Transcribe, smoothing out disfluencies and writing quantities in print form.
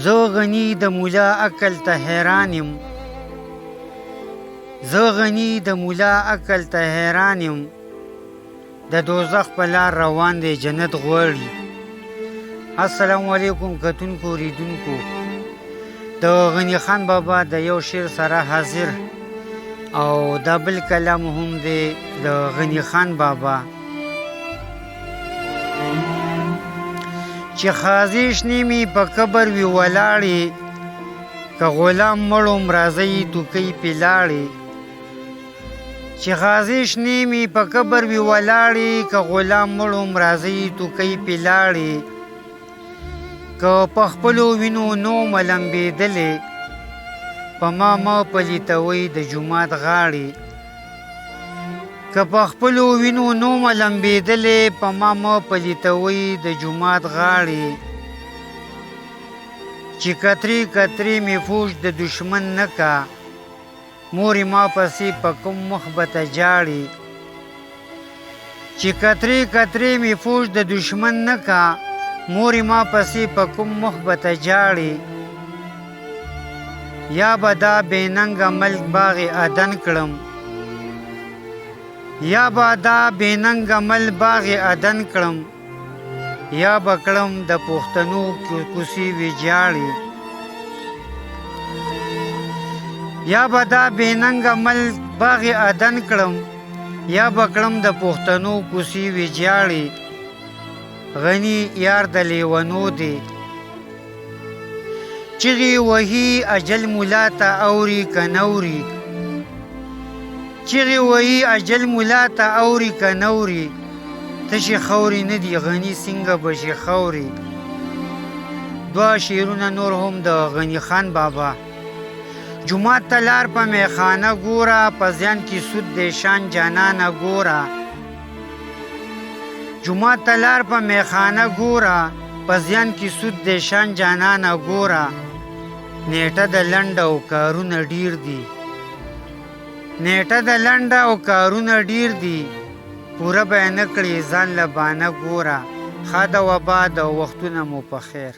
زه غني د مولا عقل ته حیران یم، زه غني د مولا عقل ته حیران یم، د دوزخ په لار روان دی جنت غواړي. السلام علیکم کتونکو اوریدونکو، د غني خان بابا د یو شعر سره حاضر او دا بل کلام هم دی د غني خان بابا چې خازی شنیمې په قبر وي ولاړې، که غلام مړوم راځئ توکۍ پې لاړې. چې خازی شنیمې په قبر وي ولاړې، که غلام مړوم راځئ توکۍ پې لاړې. که په خپلو وینو نو ملمبېدلې، په ما مه پلیتوئ د جومات غاړې. که په خپلو وینو نو ملمبېدلې، په ما مه پلیتوئ د جومات غاړې. چې کترې کترې مې فوج د دشمن نه کا، مورې ما پسې په کوم مخ به ته جاړې. چې کترې کترې مې فوج د دشمن نه کا، مورې ما پسې په کوم مخ به ته جاړې. یا به دا بې ننګه ملک باغ عدن کړم، یا به دا بې ننګه مل باغ عدن کړم، یا به کړم د پښتنو کوڅې ویجاړې. یا به دا بې ننګه مل باغ عدن کړم، یا به کړم د پښتنو کوڅې ویجاړې. غني یار د لیونو دی، چغې وهي اجل مولا ته اوري که نوري. چغې وهي اجل مولا ته اوري که نوري، تشې خورې نه دي غني څنګه به شي خورې. دوه شعرونه نور هم د غني خان بابا. جومات ته لار په میخانه ګوره، په زیان کې سود دی شان جانانه ګوره. جومات ته لار په میخانه ګوره، په زیان کې سود دی شان جانانه ګوره. نیټه د لنډه او کارونه ډیر دي، نیټه د لنډه او کارونه ډیر دي، پوره به یې نه کړې ځان له بانه ګوره. ښه د وبا د وختونه مو په خیر.